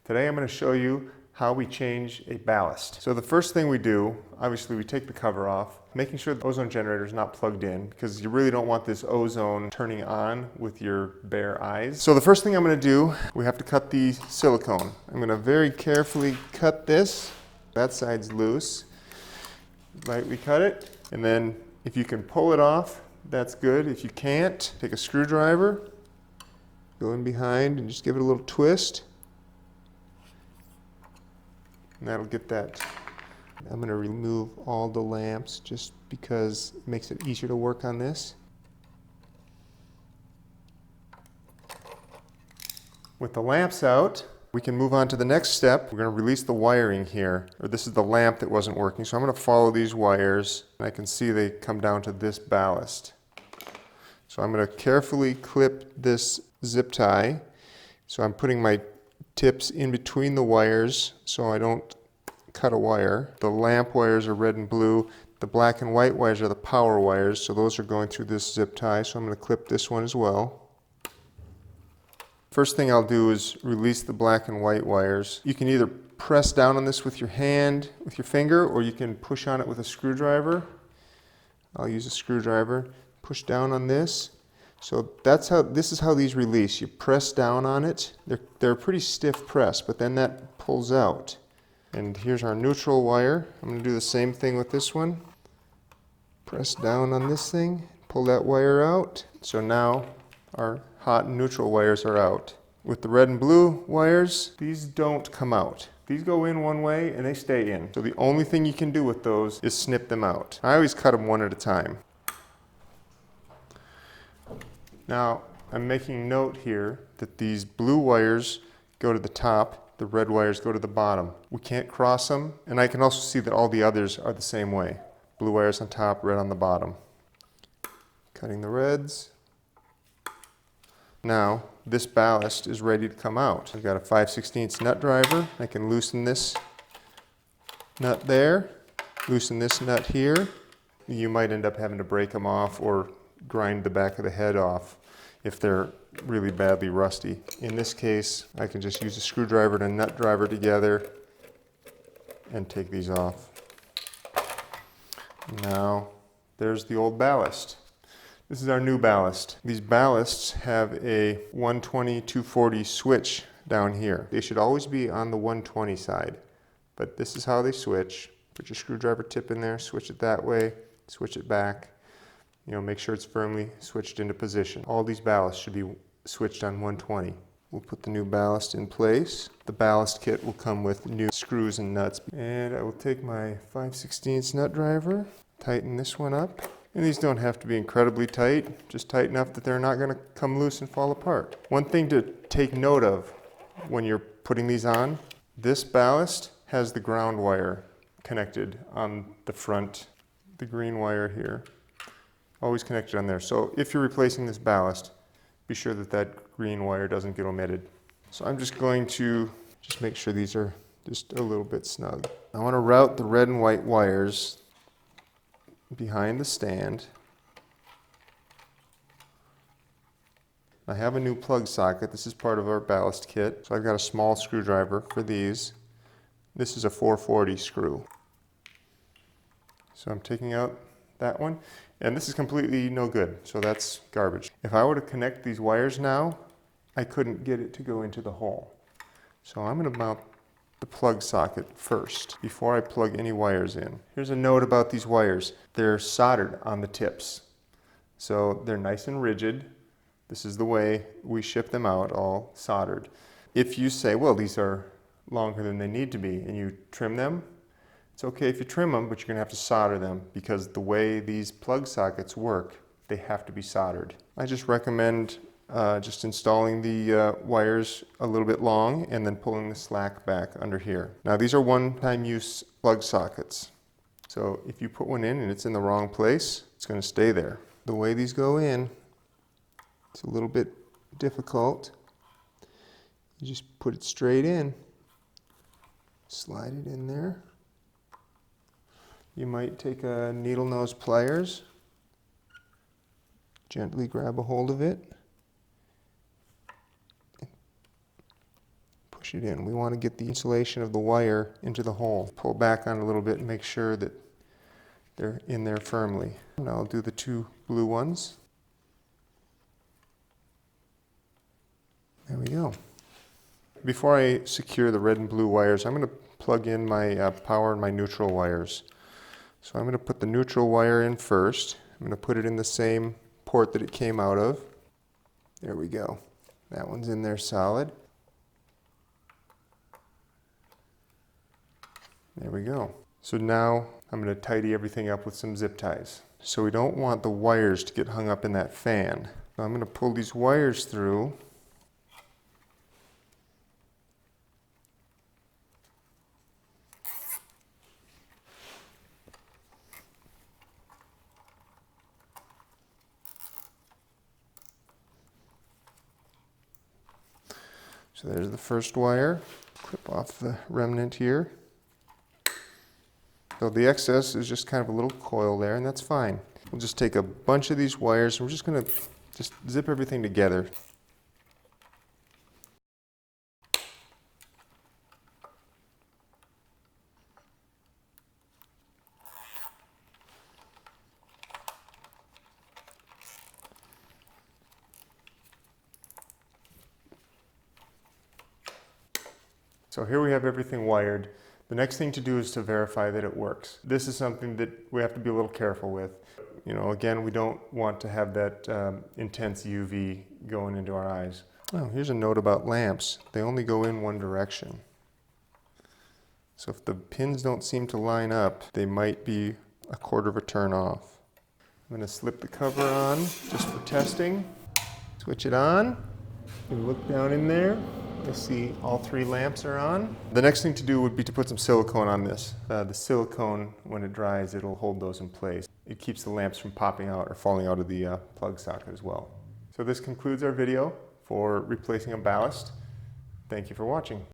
Today I'm going to show you how we change a ballast. So the first thing we do, obviously we take the cover off, making sure the ozone generator is not plugged in because you really don't want this ozone turning on with your bare eyes. So the first thing I'm going to do, we have to cut the silicone. I'm going to very carefully cut this. That side's loose. Lightly cut it, and then if you can pull it off, that's good. If you can't, take a screwdriver, go in behind and just give it a little twist. And that'll get that. I'm going to remove all the lamps just because it makes it easier to work on this. With the lamps out, we can move on to the next step. We're going to release the wiring here. Or this is the lamp that wasn't working. So I'm going to follow these wires. And I can see they come down to this ballast. So I'm going to carefully clip this zip tie. So I'm putting my tips in between the wires so I don't cut a wire. The lamp wires are red and blue. The black and white wires are the power wires, so those are going through this zip tie. So I'm going to clip this one as well. First thing I'll do is release the black and white wires. You can either press down on this with your hand, with your finger, or you can push on it with a screwdriver. I'll use a screwdriver. Push down on this. So this is how these release. You press down on it. They're a pretty stiff press, but then that pulls out. And here's our neutral wire. I'm going to do the same thing with this one. Press down on this thing, pull that wire out. So now our hot and neutral wires are out. With the red and blue wires, these don't come out. These go in one way and they stay in. So the only thing you can do with those is snip them out. I always cut them one at a time. Now, I'm making note here that these blue wires go to the top, the red wires go to the bottom. We can't cross them, and I can also see that all the others are the same way. Blue wires on top, red on the bottom. Cutting the reds. Now, this ballast is ready to come out. I've got a 5/16 nut driver. I can loosen this nut there, loosen this nut here. You might end up having to break them off or grind the back of the head off if they're really badly rusty. In this case, I can just use a screwdriver and a nut driver together and take these off. Now, there's the old ballast. This is our new ballast. These ballasts have a 120/240 switch down here. They should always be on the 120 side, but this is how they switch. Put your screwdriver tip in there, switch it that way, switch it back. Make sure it's firmly switched into position. All these ballasts should be switched on 120. We'll put the new ballast in place. The ballast kit will come with new screws and nuts. And I will take my 5/16 nut driver, tighten this one up. And these don't have to be incredibly tight, just tight enough that they're not going to come loose and fall apart. One thing to take note of when you're putting these on, this ballast has the ground wire connected on the front, the green wire here. Always connected on there. So if you're replacing this ballast, be sure that that green wire doesn't get omitted. So I'm just going to make sure these are just a little bit snug. I want to route the red and white wires behind the stand. I have a new plug socket. This is part of our ballast kit. So I've got a small screwdriver for these. This is a 440 screw. So I'm taking out that one. And this is completely no good, so that's garbage. If I were to connect these wires now, I couldn't get it to go into the hole. So I'm going to mount the plug socket first before I plug any wires in. Here's a note about these wires. They're soldered on the tips. So they're nice and rigid. This is the way we ship them out, all soldered. If you say, well, these are longer than they need to be, and you trim them, it's okay if you trim them, but you're going to have to solder them because the way these plug sockets work, they have to be soldered. I just recommend just installing the wires a little bit long and then pulling the slack back under here. Now these are one-time use plug sockets. So if you put one in and it's in the wrong place, it's going to stay there. The way these go in, it's a little bit difficult. You just put it straight in, slide it in there. You might take a needle nose pliers, gently grab a hold of it, push it in. We want to get the insulation of the wire into the hole. Pull back on it a little bit and make sure that they're in there firmly. Now I'll do the two blue ones. There we go. Before I secure the red and blue wires, I'm going to plug in my power and my neutral wires. So I'm going to put the neutral wire in first. I'm going to put it in the same port that it came out of. There we go. That one's in there solid. There we go. So now I'm going to tidy everything up with some zip ties. So we don't want the wires to get hung up in that fan. So I'm going to pull these wires through. So there's the first wire. Clip off the remnant here. So the excess is just kind of a little coil there, and that's fine. We'll just take a bunch of these wires and we're just going to just zip everything together. So here we have everything wired. The next thing to do is to verify that it works. This is something that we have to be a little careful with. You know, again, we don't want to have that intense UV going into our eyes. Oh, here's a note about lamps. They only go in one direction. So if the pins don't seem to line up, they might be a quarter of a turn off. I'm going to slip the cover on just for testing. Switch it on. You look down in there. You'll see all three lamps are on. The next thing to do would be to put some silicone on this. The silicone, when it dries, it'll hold those in place. It keeps the lamps from popping out or falling out of the plug socket as well. So this concludes our video for replacing a ballast. Thank you for watching.